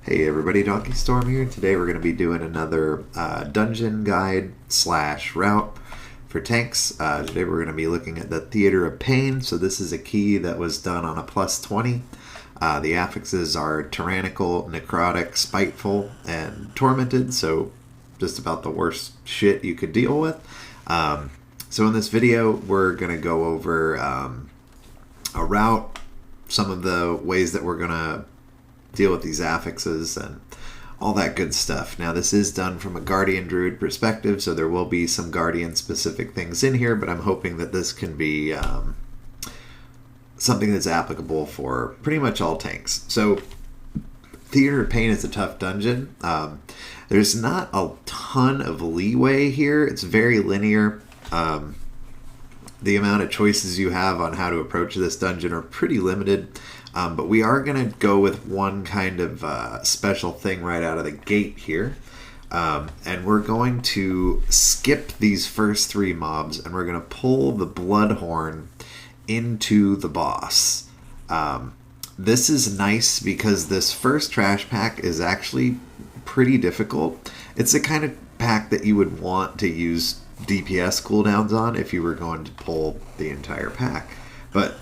Hey everybody, Donkey Storm here. Today we're going to be doing another dungeon guide / route for tanks. Today we're going to be looking at the Theater of Pain. So this is a key that was done on a +20. The affixes are Tyrannical, Necrotic, Spiteful, and Tormented. So just about the worst shit you could deal with. So in this video we're going to go over a route, some of the ways that we're going to deal with these affixes and all that good stuff. Now this is done from a Guardian Druid perspective, so there will be some Guardian specific things in here, but I'm hoping that this can be something that's applicable for pretty much all tanks. So Theater of Pain is a tough dungeon. There's not a ton of leeway here. It's very linear. The amount of choices you have on how to approach this dungeon are pretty limited. But we are going to go with one kind of special thing right out of the gate here. And we're going to skip these first three mobs, and we're going to pull the Bloodhorn into the boss. This is nice because this first trash pack is actually pretty difficult. It's the kind of pack that you would want to use DPS cooldowns on if you were going to pull the entire pack. But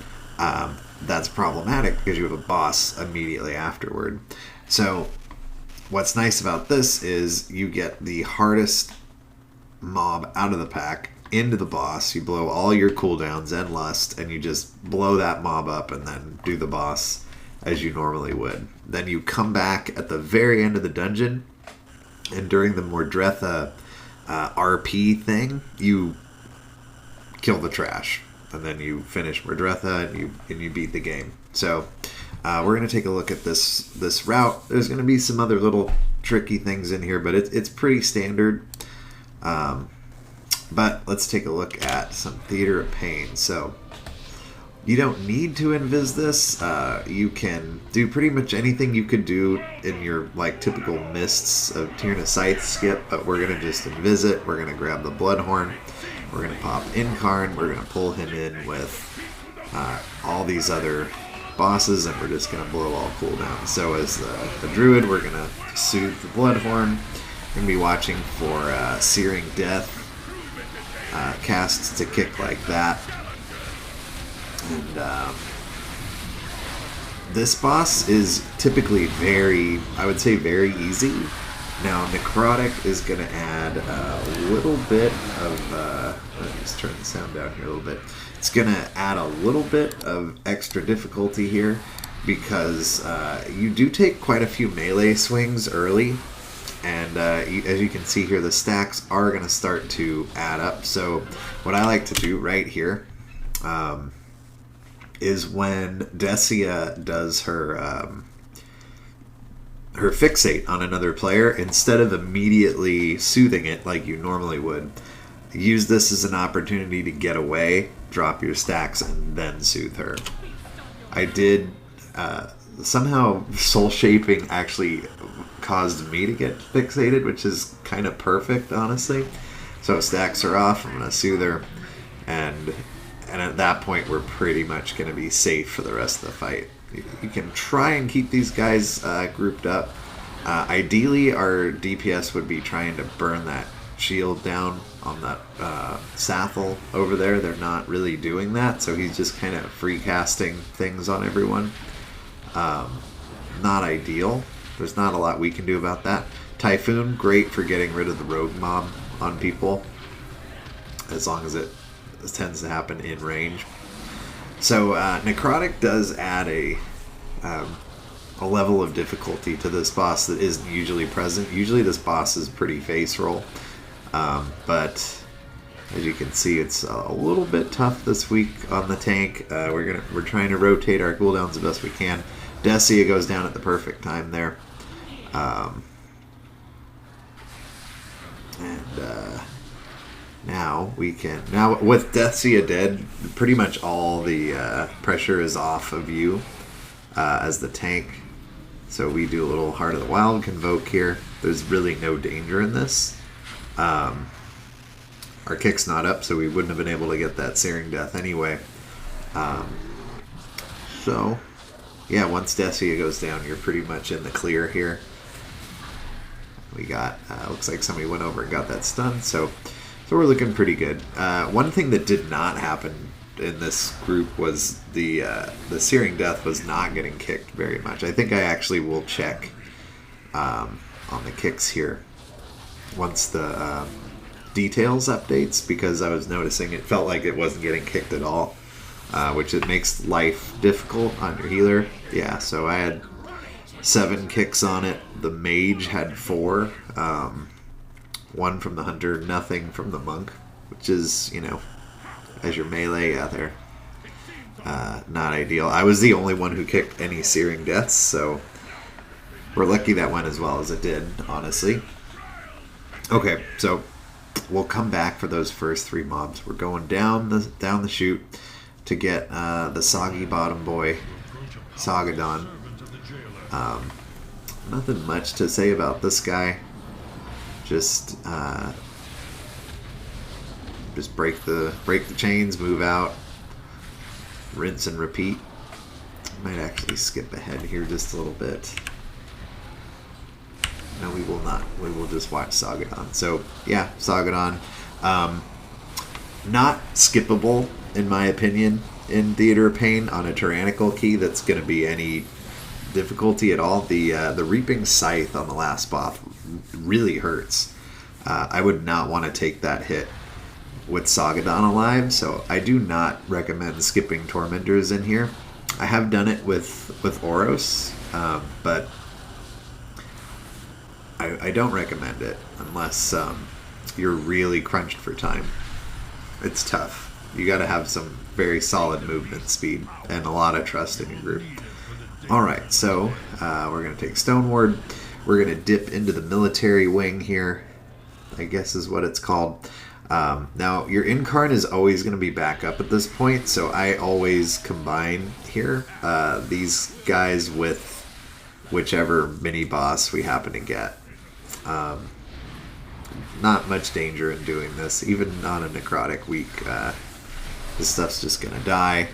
that's problematic because you have a boss immediately afterward. So what's nice about this is you get the hardest mob out of the pack into the boss. You blow all your cooldowns and lust, and you just blow that mob up and then do the boss as you normally would. Then you come back at the very end of the dungeon, and during the Mordretha RP thing, you kill the trash. And then you finish Mordretha and you beat the game. So we're going to take a look at this route. There's going to be some other little tricky things in here, but it's pretty standard. But let's take a look at some Theater of Pain. So you don't need to invis this. You can do pretty much anything you could do in your typical Mists of Tyrna Scythe skip, but we're going to just invis it. We're going to grab the Bloodhorn. We're going to pop Incarn, we're going to pull him in with all these other bosses, and we're just going to blow all cooldowns. So as the Druid, we're going to soothe the Bloodhorn. We're going to be watching for Searing Death casts to kick like that. And this boss is typically I would say very easy. Now, Necrotic is going to add a little bit of, let me just turn the sound down here a little bit. It's going to add a little bit of extra difficulty here because you do take quite a few melee swings early. And as you can see here, the stacks are going to start to add up. So what I like to do right here is when Decia does her fixate on another player, instead of immediately soothing it like you normally would, use this as an opportunity to get away, drop your stacks, and then soothe her. I did somehow soul shaping actually caused me to get fixated, which is kind of perfect, honestly. So stacks are off, I'm going to soothe her, and at that point we're pretty much going to be safe for the rest of the fight. You can try and keep these guys grouped up. Ideally, our DPS would be trying to burn that shield down on that Sathel over there. They're not really doing that, so he's just kind of free casting things on everyone. Not ideal. There's not a lot we can do about that. Typhoon, great for getting rid of the rogue mob on people, as long as it tends to happen in range. So Necrotic does add a level of difficulty to this boss that isn't usually present. Usually this boss is pretty face roll, but as you can see, it's a little bit tough this week on the tank. We're trying to rotate our cooldowns the best we can. Decia goes down at the perfect time there, Now with Decia dead, pretty much all the pressure is off of you as the tank. So we do a little Heart of the Wild Convoke here. There's really no danger in this. Our kick's not up, so we wouldn't have been able to get that Searing Death anyway. So yeah, once Decia goes down, you're pretty much in the clear here. We got, looks like somebody went over and got that stun, so we're looking pretty good. One thing that did not happen in this group was the Searing Death was not getting kicked very much. I think I actually will check on the kicks here once the details updates, because I was noticing it felt like it wasn't getting kicked at all, which it makes life difficult on your healer. Yeah, so I had 7 kicks on it. The mage had 4. 1 from the hunter, nothing from the monk, which is, you know, as your melee, yeah, they're not ideal. I was the only one who kicked any Searing Deaths, so we're lucky that went as well as it did, honestly. Okay, so we'll come back for those first 3 mobs. We're going down the chute to get the soggy bottom boy, Sagadon. Nothing much to say about this guy. Just break the chains, move out, rinse and repeat. Might actually skip ahead here just a little bit. No, we will not. We will just watch Sagadon. So yeah, Sagadon, not skippable in my opinion in Theater of Pain on a Tyrannical key. That's going to be any difficulty at all. The Reaping Scythe on the last boss really hurts. I would not want to take that hit with Sagadon alive, so I do not recommend skipping Tormentors in here. I have done it with Oros, but I don't recommend it unless you're really crunched for time. It's tough. You got to have some very solid movement speed and a lot of trust in your group. Alright, so we're going to take Stoneward. We're going to dip into the military wing here, I guess is what it's called. Now, your Incarn is always going to be back up at this point, so I always combine here these guys with whichever mini-boss we happen to get. Not much danger in doing this. Even on a Necrotic week, this stuff's just going to die.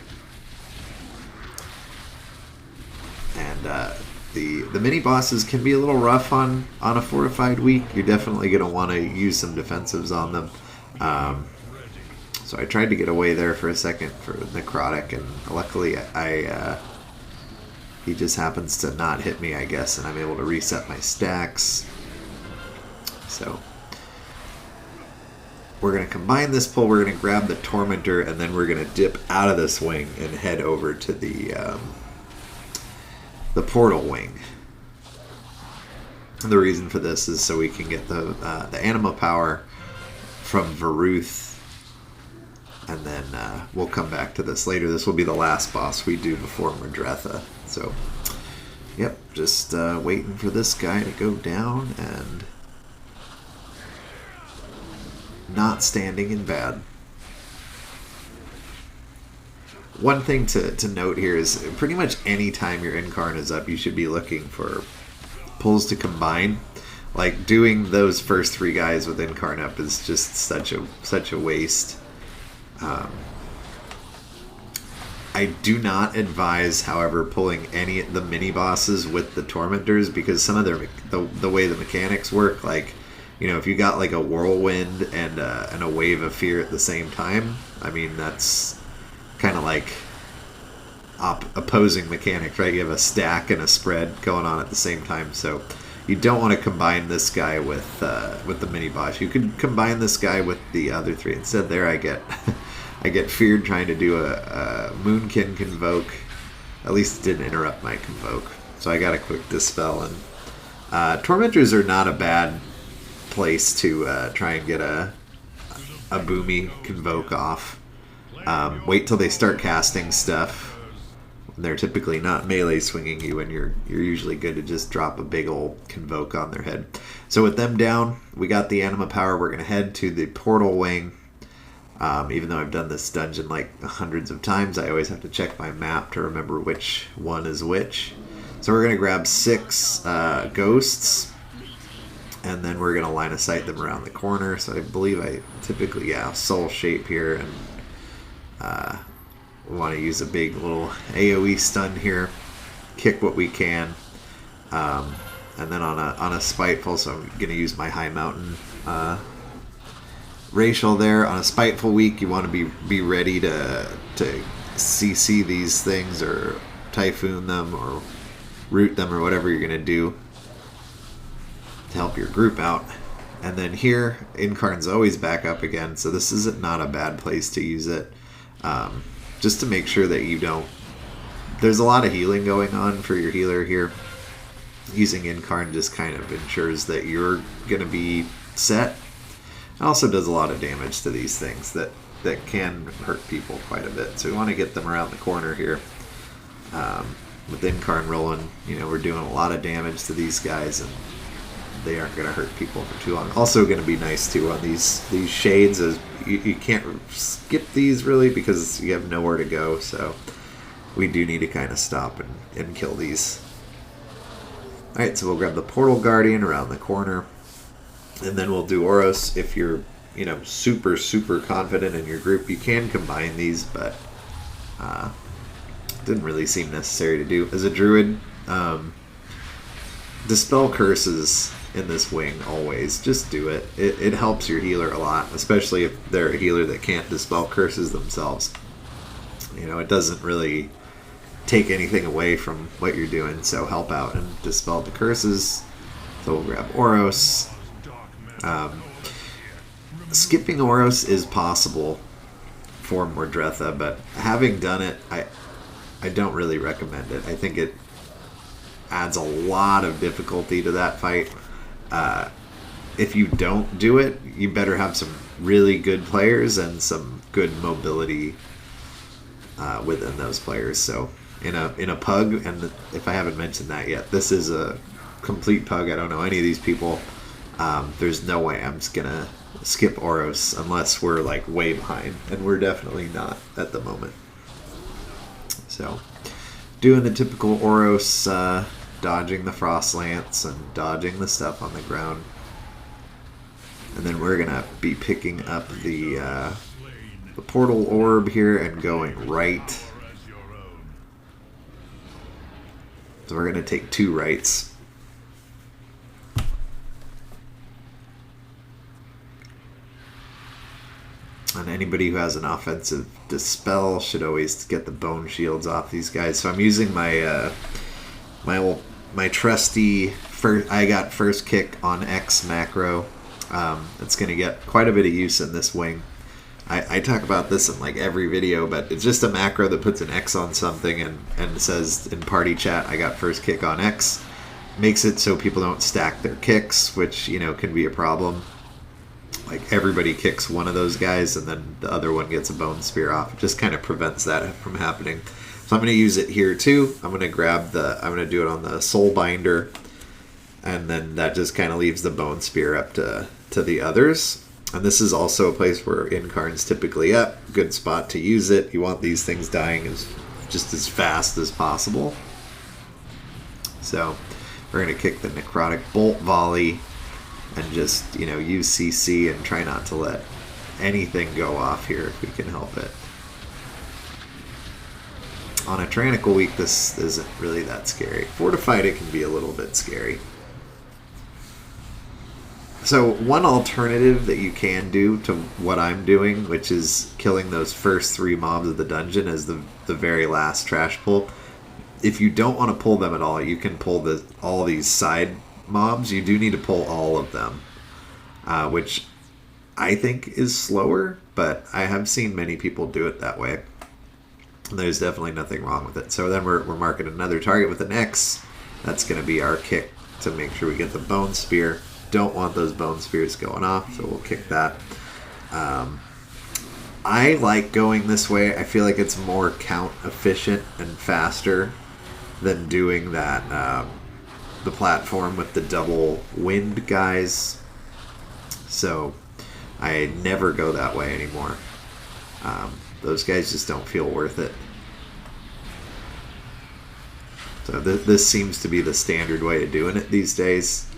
And the mini-bosses can be a little rough on a fortified week. You're definitely going to want to use some defensives on them. So I tried to get away there for a second for Necrotic, and luckily he just happens to not hit me, I guess, and I'm able to reset my stacks. So we're going to combine this pull, we're going to grab the Tormentor, and then we're going to dip out of this wing and head over to the portal wing. And the reason for this is so we can get the anima power from Varuth, and then we'll come back to this later. This will be the last boss we do before Mordretha. So, yep, just waiting for this guy to go down, and not standing in bad. One thing to note here is pretty much any time your Incarn is up, you should be looking for pulls to combine. Like, doing those first 3 guys with Incarn up is just such a waste. I do not advise, however, pulling any of the mini bosses with the Tormentors, because some of the way the mechanics work, like, you know, if you got like a whirlwind and a wave of fear at the same time, I mean, that's kind of like opposing mechanics, right? You have a stack and a spread going on at the same time, so you don't want to combine this guy with the mini boss. You could combine this guy with the other 3. Instead, there I get I get feared trying to do a Moonkin Convoke. At least it didn't interrupt my Convoke, so I got a quick Dispel. And Tormentors are not a bad place to try and get a boomy Convoke off. Wait till they start casting stuff. They're typically not melee swinging you, and you're usually good to just drop a big old Convoke on their head. So with them down, we got the anima power. We're going to head to the portal wing. Even though I've done this dungeon like hundreds of times, I always have to check my map to remember which one is which. So we're going to grab 6 ghosts, and then we're going to line of sight them around the corner. So I believe I typically, soul shape here, and we want to use a big little AoE stun here, kick what we can. And then on a Spiteful, so I'm going to use my High Mountain racial there. On a Spiteful week, you want to be ready to CC these things or Typhoon them or root them or whatever you're going to do to help your group out. And then here, Incarn's always back up again, so this is not a bad place to use it. Just to make sure that you don't... There's a lot of healing going on for your healer here. Using Incarn just kind of ensures that you're going to be set. It also does a lot of damage to these things that can hurt people quite a bit. So we want to get them around the corner here. With Incarn rolling, we're doing a lot of damage to these guys, and they aren't going to hurt people for too long. Also going to be nice too on these shades, as you can't skip these really because you have nowhere to go. So we do need to kind of stop and kill these. Alright, so we'll grab the Portal Guardian around the corner, and then we'll do Oros. If you're, super, super confident in your group, you can combine these, but didn't really seem necessary to do. As a Druid, Dispel Curses in this wing always. Just do it. It helps your healer a lot, especially if they're a healer that can't Dispel Curses themselves. It doesn't really take anything away from what you're doing, so help out and dispel the curses. So we'll grab Oros. Skipping Oros is possible for Mordretha, but having done it, I don't really recommend it. I think it adds a lot of difficulty to that fight. If you don't do it, you better have some really good players and some good mobility within those players. So in a pug, and if I haven't mentioned that yet, this is a complete pug. I don't know any of these people. There's no way I'm just gonna skip Oros unless we're like way behind, and we're definitely not at the moment. So doing the typical Oros, dodging the Frost Lance and dodging the stuff on the ground, and then we're gonna be picking up the Portal Orb here and going right. So we're going to take 2 rights. And anybody who has an offensive Dispel should always get the Bone Shields off these guys. So I'm using my my trusty I got first kick on X macro. It's going to get quite a bit of use in this wing. I talk about this in like every video, but it's just a macro that puts an X on something and says in party chat, I got first kick on X. Makes it so people don't stack their kicks, which, can be a problem. Like everybody kicks one of those guys and then the other one gets a bone spear off. It just kind of prevents that from happening. So I'm going to use it here too. I'm going to do it on the Soul Binder, and then that just kind of leaves the bone spear up to the others. And this is also a place where Incarn's typically up. Good spot to use it. You want these things dying just as fast as possible. So we're going to kick the Necrotic Bolt Volley and just, use CC and try not to let anything go off here if we can help it. On a Tyrannical week, this isn't really that scary. Fortified, it can be a little bit scary. So one alternative that you can do to what I'm doing, which is killing those first 3 mobs of the dungeon as the very last trash pull. If you don't want to pull them at all, you can pull all these side mobs. You do need to pull all of them, which I think is slower, but I have seen many people do it that way. There's definitely nothing wrong with it. So then we're marking another target with an X. That's going to be our kick to make sure we get the Bone Spear. Don't want those Bone Spears going off, so we'll kick that. I like going this way. I feel like it's more count efficient and faster than doing that the platform with the double wind guys. So I never go that way anymore. Those guys just don't feel worth it. So this seems to be the standard way of doing it these days.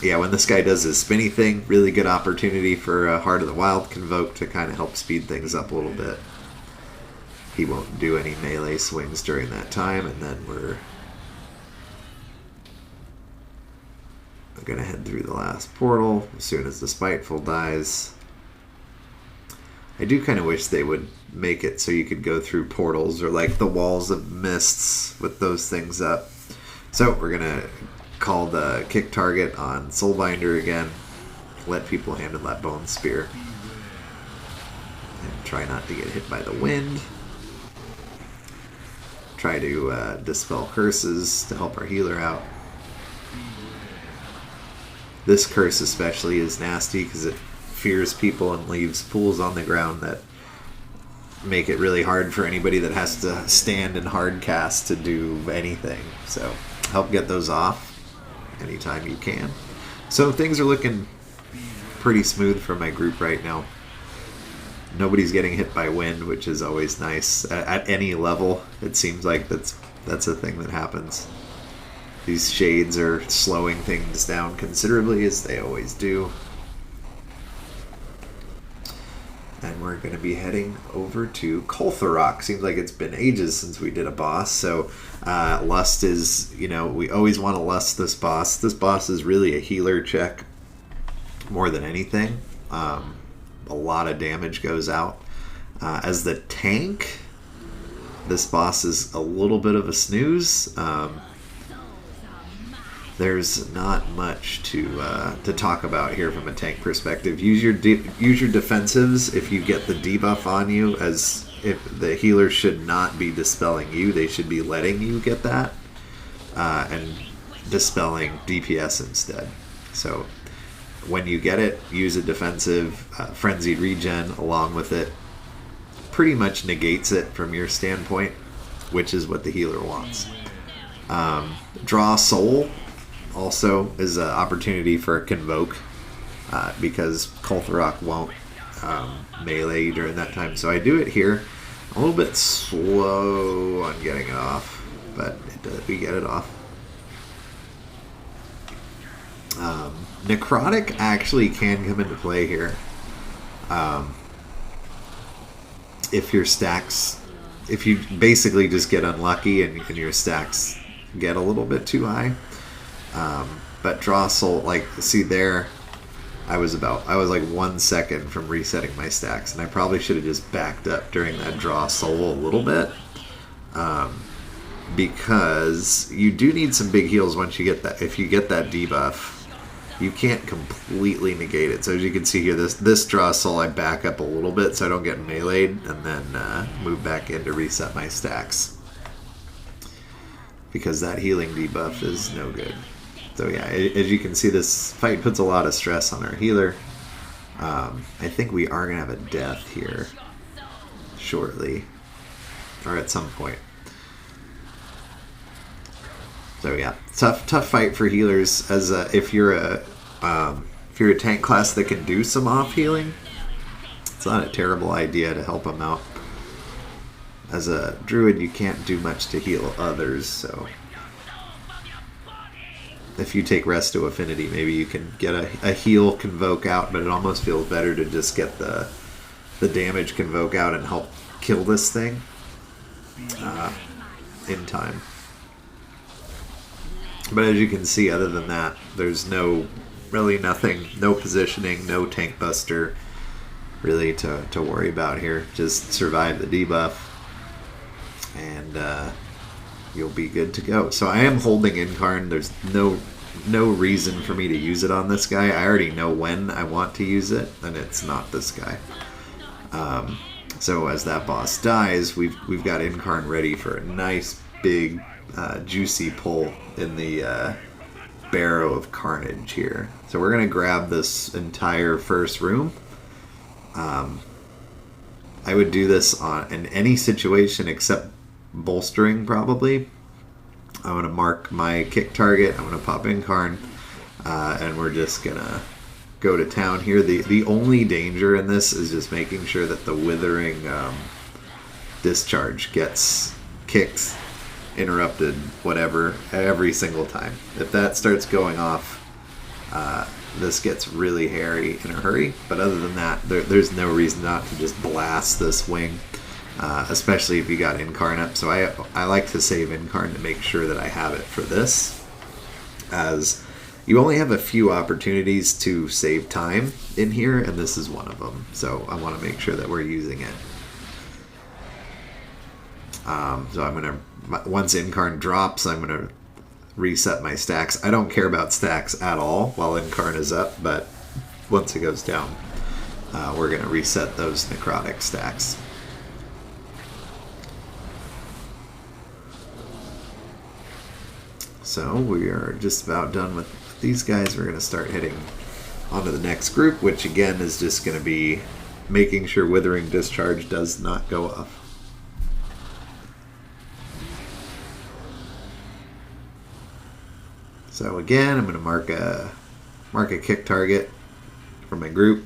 Yeah, when this guy does his spinny thing, really good opportunity for Heart of the Wild Convoke to kind of help speed things up a little bit. He won't do any melee swings during that time, and then we're going to head through the last portal as soon as the Spiteful dies. I do kind of wish they would make it so you could go through portals or like the walls of mists with those things up. So we're going to call the kick target on Soulbinder again. Let people handle that Bone Spear. And try not to get hit by the wind. Try to Dispel Curses to help our healer out. This curse especially is nasty because it fears people and leaves pools on the ground that make it really hard for anybody that has to stand and hard cast to do anything. So help get those off anytime you can. So things are looking pretty smooth for my group right now. Nobody's getting hit by wind, which is always nice. At any level, it seems like that's a thing that happens. These shades are slowing things down considerably, as they always do. And we're going to be heading over to kul'tharok. Seems like it's been ages since we did a boss. So lust is, we always want to lust this boss. This boss is really a healer check more than anything. A lot of damage goes out. As the tank, this boss is a little bit of a snooze. There's not much to talk about here from a tank perspective. Use your defensives if you get the debuff on you, as if the healer should not be dispelling you. They should be letting you get that and dispelling DPS instead. So when you get it, use a defensive. Frenzied Regen along with it pretty much negates it from your standpoint, which is what the healer wants. Draw Soul also is an opportunity for a Convoke because kul'tharok won't melee during that time. So I do it here. A little bit slow on getting it off, but we get it off. Necrotic actually can come into play here. If you basically just get unlucky and your stacks get a little bit too high. But draw soul, see there, I was like 1 second from resetting my stacks, and I probably should have just backed up during that draw soul a little bit. Because you do need some big heals once you get that. If you get that debuff, you can't completely negate it. So as you can see here, this draw soul, I back up a little bit so I don't get meleeed, and then move back in to reset my stacks. Because that healing debuff is no good. So yeah, as you can see, this fight puts a lot of stress on our healer. I think we are going to have a death here shortly, or at some point. So yeah, tough fight for healers. As if you're a tank class that can do some off healing, it's not a terrible idea to help them out. As a druid, you can't do much to heal others, so if you take Resto Affinity, maybe you can get a heal Convoke out, but it almost feels better to just get the damage Convoke out and help kill this thing in time. But as you can see, other than that, there's really nothing, no positioning, no tank buster really to worry about here. Just survive the debuff, and you'll be good to go. So I am holding Incarn. There's no reason for me to use it on this guy. I already know when I want to use it, and it's not this guy. So as that boss dies, we've got Incarn ready for a nice big juicy pull in the Barrow of Carnage here. So we're gonna grab this entire first room. I would do this in any situation except bolstering, probably. I'm going to mark my kick target. I'm going to pop Incarn, and we're just going to go to town here. The only danger in this is just making sure that the Withering discharge gets kicked, interrupted, whatever, every single time. If that starts going off, this gets really hairy in a hurry. But other than that, there's no reason not to just blast this wing. Especially if you got Incarn up. So I like to save Incarn to make sure that I have it for this. As You only have a few opportunities to save time in here, and this is one of them. So I want to make sure that we're using it. So I'm going to, once Incarn drops, I'm going to reset my stacks. I don't care about stacks at all while Incarn is up, but once it goes down, we're going to reset those Necrotic stacks. So we are just about done with these guys. We're going to start heading onto the next group, which again is just going to be making sure Withering Discharge does not go off. So again, I'm going to mark a kick target for my group.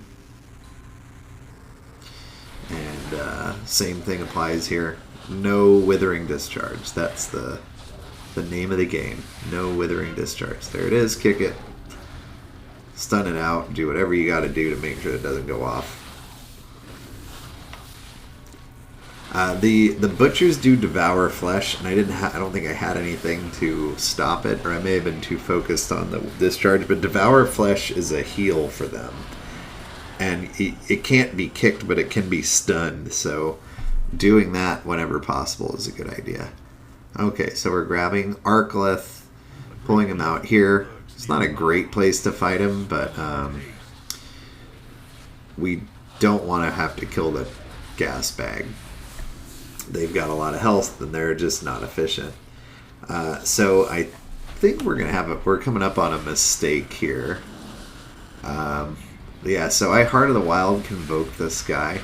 And same thing applies here. No Withering Discharge. That's the name of the game. No Withering Discharge. There it is. Kick it. Stun it out. Do whatever you got to do to make sure it doesn't go off. The butchers do devour flesh, and I don't think I had anything to stop it, or I may have been too focused on the discharge. But devour flesh is a heal for them, and it can't be kicked, but it can be stunned. So doing that whenever possible is a good idea. Okay, so we're grabbing Arkleth, pulling him out here. It's not a great place to fight him, but we don't want to have to kill the gas bag. They've got a lot of health, and they're just not efficient. So I think we're coming up on a mistake here. Yeah, so I Heart of the Wild Convoke this guy,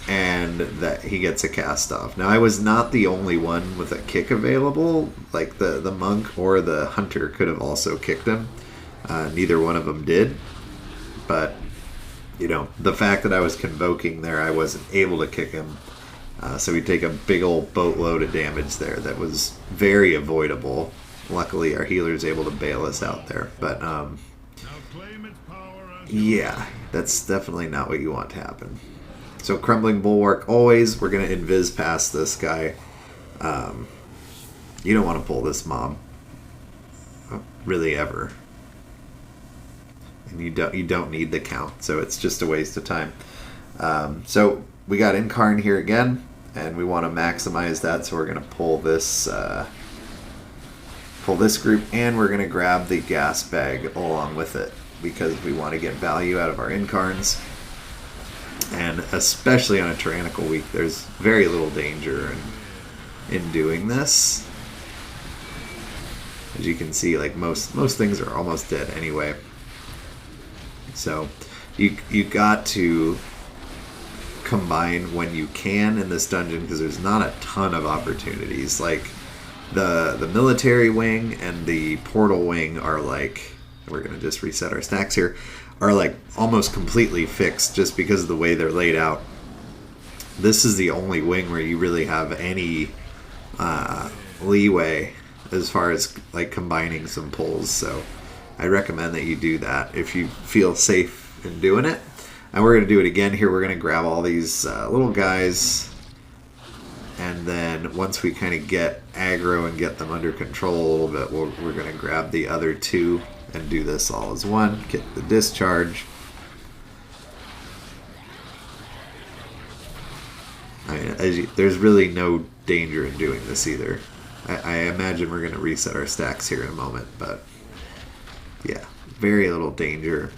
and that he gets a cast off. Now, I was not the only one with a kick available. Like the monk or the hunter could have also kicked him. Neither one of them did. But, you know, the fact that I was convoking there, I wasn't able to kick him. So we take a big old boatload of damage there that was very avoidable. Luckily, our healer's able to bail us out there. But, yeah, that's definitely not what you want to happen. So Crumbling Bulwark, always, we're going to invis past this guy. You don't want to pull this mob. Really, ever. And you don't need the count, so it's just a waste of time. So we got Incarn here again, and we want to maximize that, so we're going to pull this group, and we're going to grab the gas bag along with it, because we want to get value out of our Incarns. And especially on a Tyrannical week, there's very little danger in doing this. As you can see, like most things are almost dead anyway. So you got to combine when you can in this dungeon, because there's not a ton of opportunities. Like the military wing and the portal wing are like, we're gonna just reset our stacks here, are like almost completely fixed just because of the way they're laid out. This is the only wing where you really have any leeway as far as like combining some pulls. So I recommend that you do that if you feel safe in doing it. And we're going to do it again here. We're going to grab all these little guys, and then once we kind of get aggro and get them under control a little bit, we're going to grab the other two and do this all as one. Get the discharge. I mean, there's really no danger in doing this either. I imagine we're going to reset our stacks here in a moment, but yeah, very little danger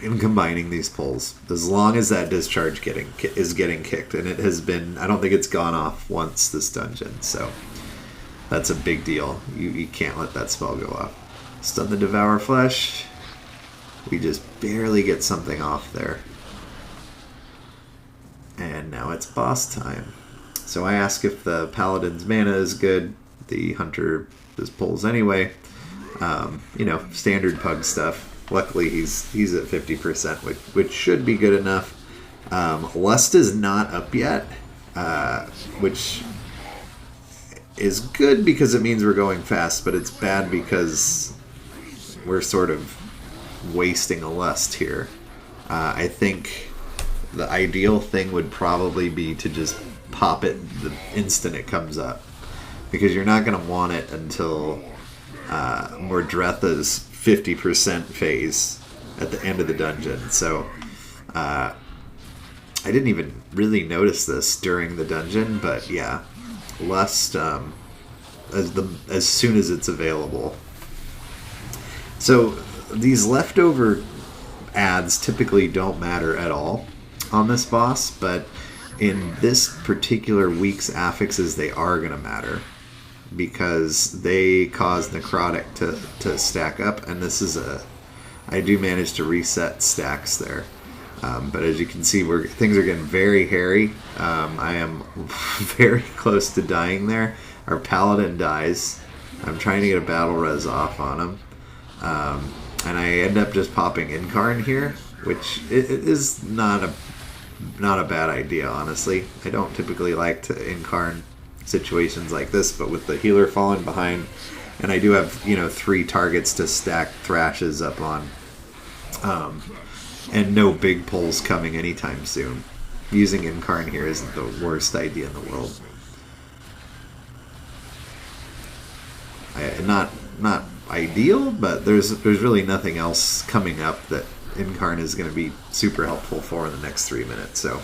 in combining these pulls, as long as that discharge is getting kicked, and it has been. I don't think it's gone off once this dungeon, so that's a big deal. You can't let that spell go off. Stun the Devour Flesh. We just barely get something off there. And now it's boss time. So I ask if the Paladin's mana is good. The Hunter just pulls anyway. You know, standard pug stuff. Luckily he's at 50%, which should be good enough. Lust is not up yet, which is good because it means we're going fast, but it's bad because we're sort of wasting a lust here. I think the ideal thing would probably be to just pop it the instant it comes up, because you're not going to want it until Mordretha's 50% phase at the end of the dungeon. So I didn't even really notice this during the dungeon, but yeah, Lust as soon as it's available. So these leftover adds typically don't matter at all on this boss, but in this particular week's affixes, they are going to matter because they cause Necrotic to stack up, and this is I do manage to reset stacks there. But as you can see, things are getting very hairy. I am very close to dying there. Our Paladin dies. I'm trying to get a battle res off on him. And I end up just popping Incarn here, which is not a bad idea, honestly. I don't typically like to Incarn situations like this, but with the healer falling behind, and I do have 3 targets to stack Thrashes up on, and no big pulls coming anytime soon. Using Incarn here isn't the worst idea in the world. Not ideal, but there's really nothing else coming up that Incarn is going to be super helpful for in the next 3 minutes. So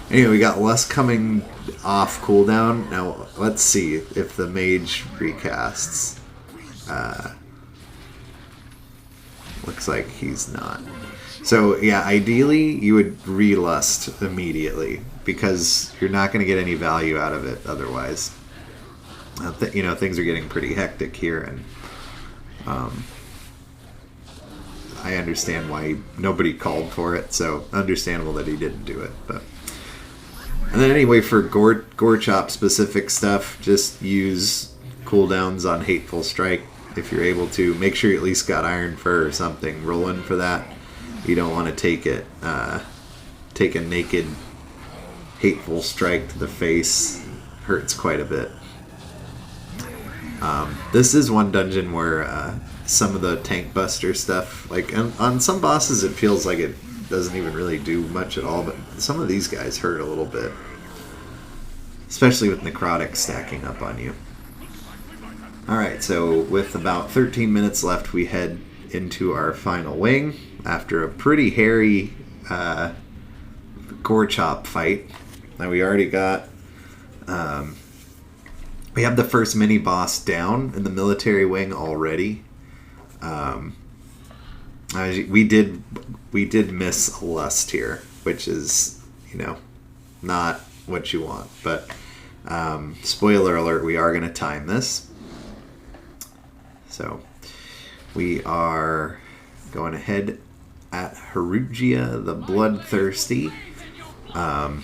anyway, we got Lust coming off cooldown. Now let's see if the mage recasts. Looks like he's not. So yeah, ideally you would re-Lust immediately because you're not going to get any value out of it otherwise. Things are getting pretty hectic here, and I understand why nobody called for it, so understandable that he didn't do it. And then anyway, for gore chop specific stuff, just use cooldowns on Hateful Strike if you're able to. Make sure you at least got Iron Fur or something rolling for that. You don't want to take a naked Hateful Strike to the face. Hurts quite a bit. This is one dungeon where some of the tank buster stuff, like on some bosses it feels like it doesn't even really do much at all, but some of these guys hurt a little bit. Especially with Necrotic stacking up on you. Alright, so with about 13 minutes left, we head into our final wing after a pretty hairy gore chop fight. Now we already got... we have the first mini boss down in the military wing already. We did miss Lust here, which is not what you want. But spoiler alert, we are going to time this. So we are going ahead at Herruja the Bloodthirsty. Yeah,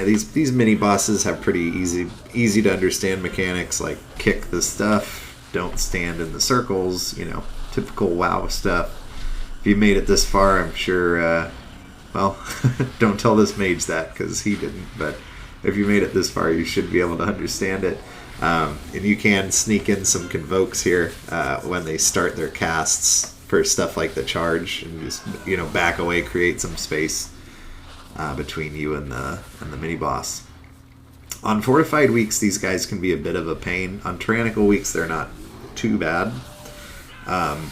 these mini bosses have pretty easy to understand mechanics, like kick the stuff, don't stand in the circles, typical WoW stuff. If you made it this far, I'm sure, don't tell this mage that, because he didn't, but if you made it this far, you should be able to understand it. And you can sneak in some convokes here when they start their casts for stuff like the charge, and just, back away, create some space between you and the mini boss. On fortified weeks, these guys can be a bit of a pain. On tyrannical weeks, they're not too bad. And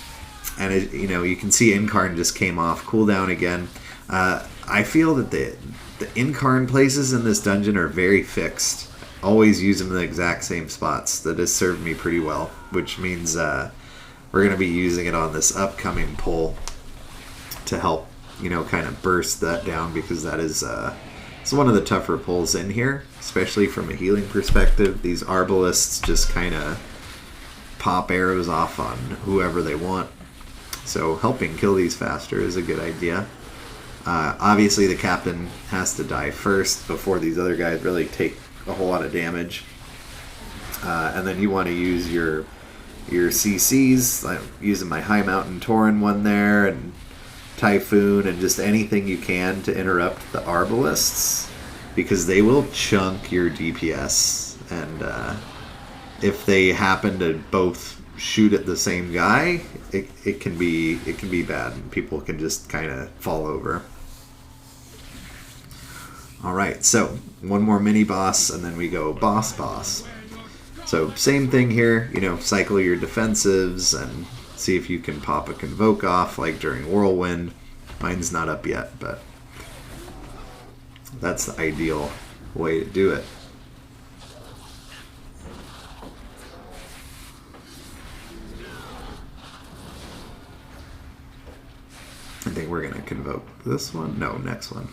you can see Incarn just came off cooldown again. I feel that the Incarn places in this dungeon are very fixed. Always use them in the exact same spots. That has served me pretty well, which means we're going to be using it on this upcoming pull to help kind of burst that down, because that is it's one of the tougher pulls in here, especially from a healing perspective. These arbalists just kind of pop arrows off on whoever they want, so helping kill these faster is a good idea. Obviously the captain has to die first before these other guys really take a whole lot of damage, and then you want to use your CCs. I'm using my High Mountain Tauren one there, and Typhoon, and just anything you can to interrupt the arbalists, because they will chunk your DPS, and if they happen to both shoot at the same guy, it can be bad, and people can just kind of fall over. Alright, so one more mini boss and then we go boss. So same thing here, you know, cycle your defensives and see if you can pop a Convoke off like during Whirlwind. Mine's not up yet, but that's the ideal way to do it. I think we're going to Convoke this one. No, next one.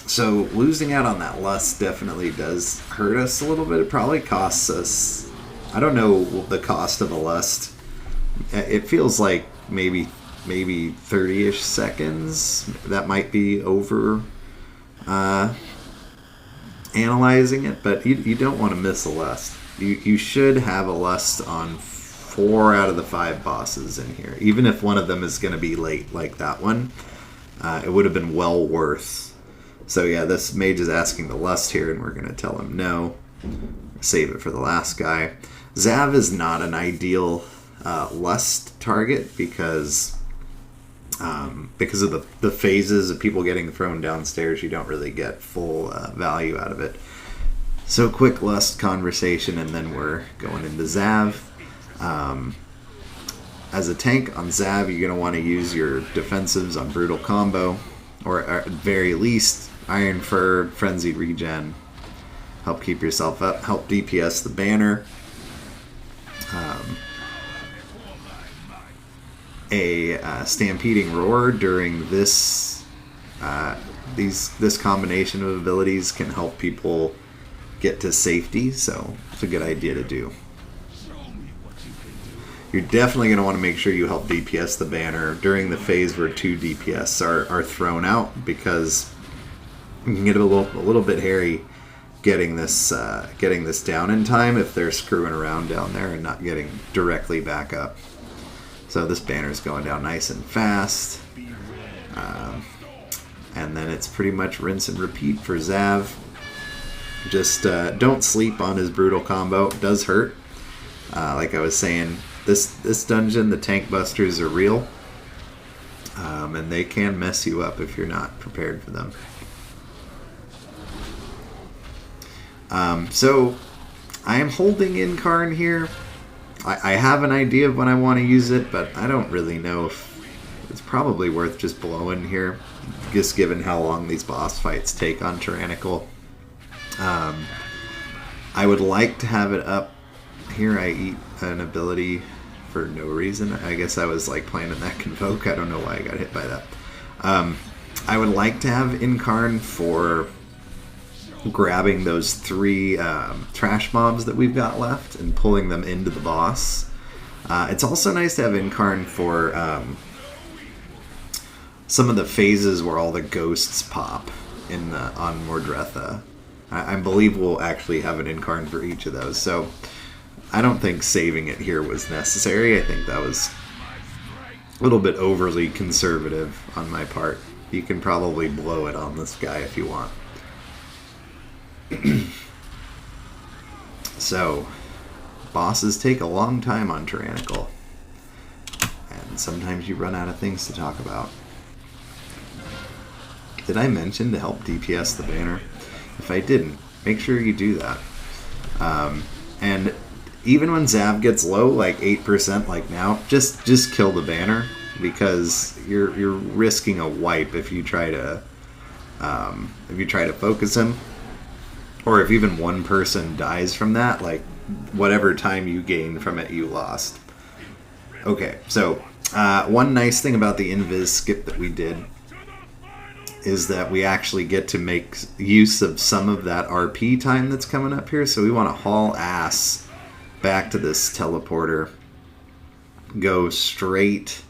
So losing out on that Lust definitely does hurt us a little bit. It probably costs us, I don't know the cost of a Lust. It feels like maybe 30-ish seconds. That might be over analyzing it, but you don't want to miss a Lust. You should have a Lust on 4 out of the 5 bosses in here. Even if one of them is going to be late like that one, it would have been well worth. So yeah, this mage is asking to Lust here, and we're going to tell him no. Save it for the last guy. Zav is not an ideal Lust target because of the phases of people getting thrown downstairs. You don't really get full value out of it. So quick Lust conversation, and then we're going into Zav. As a tank on Zav, you're going to want to use your defensives on Brutal Combo, or at very least Iron Fur, Frenzied Regen. Help keep yourself up. Help DPS the banner. A Stampeding Roar during this combination of abilities can help people get to safety, so it's a good idea to do. You're definitely going to want to make sure you help DPS the banner during the phase where 2 DPS are thrown out, because you can get a little bit hairy getting this down in time if they're screwing around down there and not getting directly back up. So this banner's going down nice and fast. And then it's pretty much rinse and repeat for Zav. Just don't sleep on his Brutal Combo. It does hurt. Like I was saying, this dungeon, the tank busters are real. And they can mess you up if you're not prepared for them. So I am holding Incarn here. I have an idea of when I want to use it, but I don't really know if it's probably worth just blowing here, just given how long these boss fights take on Tyrannical. I would like to have it up here. I eat an ability for no reason. I guess I was like playing in that Convoke. I don't know why I got hit by that. I would like to have Incarn for grabbing those 3 trash mobs that we've got left and pulling them into the boss. It's also nice to have Incarn for some of the phases where all the ghosts pop on Mordretha. I believe we'll actually have an Incarn for each of those, so I don't think saving it here was necessary. I think that was a little bit overly conservative on my part. You can probably blow it on this guy if you want. So, bosses take a long time on Tyrannical, and sometimes you run out of things to talk about. Did I mention to help DPS the banner? If I didn't, make sure you do that. And even when Zav gets low, like 8% like now, just kill the banner, because you're risking a wipe if you try to focus him. Or if even one person dies from that, like, whatever time you gained from it, you lost. Okay, so one nice thing about the invis skip that we did is that we actually get to make use of some of that RP time that's coming up here. So we want to haul ass back to this teleporter, go straight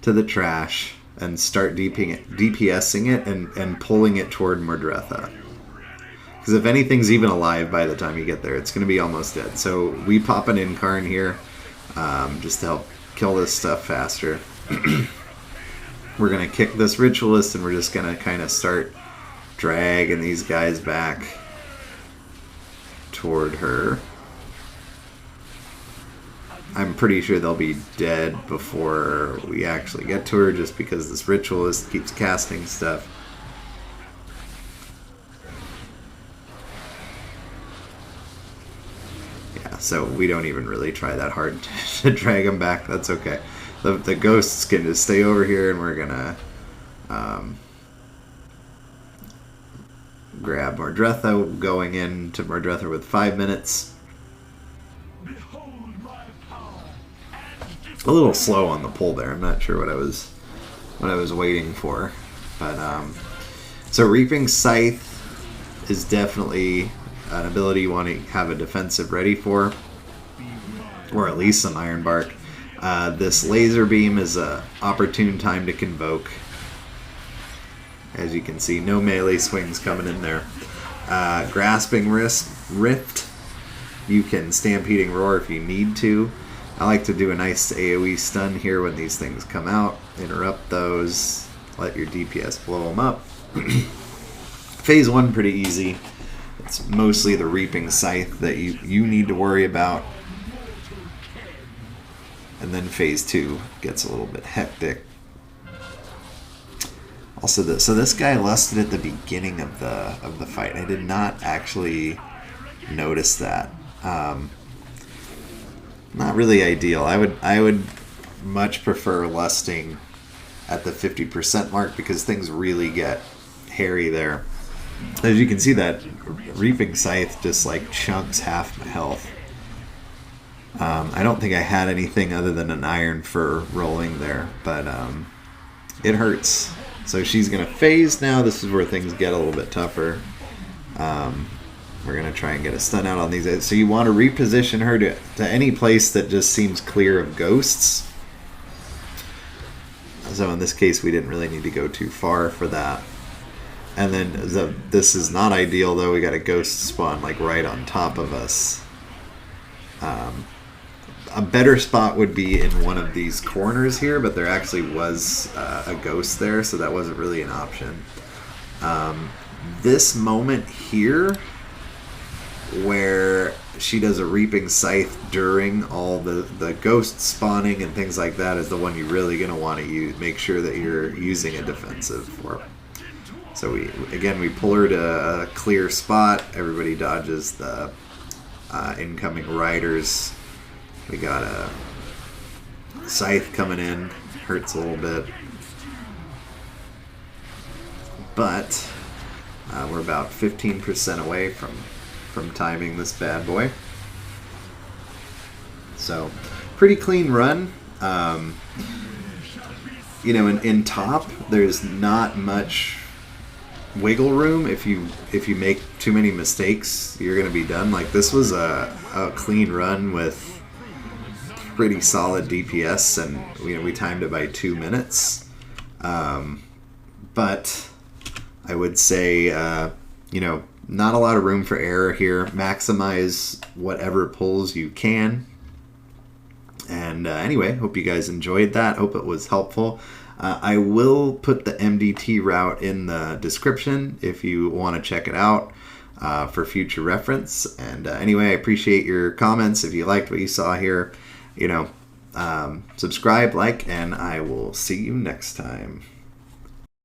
to the trash, and start DPSing it and pulling it toward Mordretha. Because if anything's even alive by the time you get there, it's going to be almost dead. So we pop an Incarn here just to help kill this stuff faster. We're going to kick this Ritualist, and we're just going to kind of start dragging these guys back toward her. I'm pretty sure they'll be dead before we actually get to her, just because this ritualist keeps casting stuff. Yeah, so we don't even really try that hard to drag them back. That's okay. The ghosts can just stay over here, and we're gonna grab Mordretha, going into Mordretha with 5 minutes. A little slow on the pull there. I'm not sure what I was waiting for, but so Reaping Scythe is definitely an ability you want to have a defensive ready for, or at least some Iron Bark. This Laser Beam is a opportune time to Convoke. As you can see, no melee swings coming in there. Grasping Rift. You can Stampeding Roar if you need to. I like to do a nice AoE stun here when these things come out. Interrupt those. Let your DPS blow them up. Phase 1 pretty easy. It's mostly the Reaping Scythe that you need to worry about. And then Phase 2 gets a little bit hectic. Also, this guy lusted at the beginning of the fight. I did not actually notice that. Not really ideal. I would much prefer lusting at the 50% mark, because things really get hairy there. As you can see, that Reaping Scythe just like chunks half my health. I don't think I had anything other than an Iron for rolling there, but it hurts. So she's going to phase now. This is where things get a little bit tougher. We're going to try and get a stun out on these. So you want to reposition her to any place that just seems clear of ghosts. So in this case, we didn't really need to go too far for that. And then this is not ideal, though. We got a ghost spawn like right on top of us. A better spot would be in one of these corners here, but there actually was a ghost there, so that wasn't really an option. This moment here, where she does a Reaping Scythe during all the ghost spawning and things like that, is the one you're really going to want to use. Make sure that you're using a defensive for. So we pull her to a clear spot. Everybody dodges the incoming riders. We got a Scythe coming in. Hurts a little bit. But we're about 15% away from timing this bad boy. So, pretty clean run. In top, there's not much wiggle room. If you make too many mistakes, you're going to be done. Like, this was a clean run with pretty solid DPS, and we timed it by 2 minutes. But I would say, not a lot of room for error here. Maximize whatever pulls you can. And anyway, hope you guys enjoyed that. Hope it was helpful. I will put the MDT route in the description if you want to check it out for future reference. And anyway, I appreciate your comments. If you liked what you saw here, subscribe, like, and I will see you next time.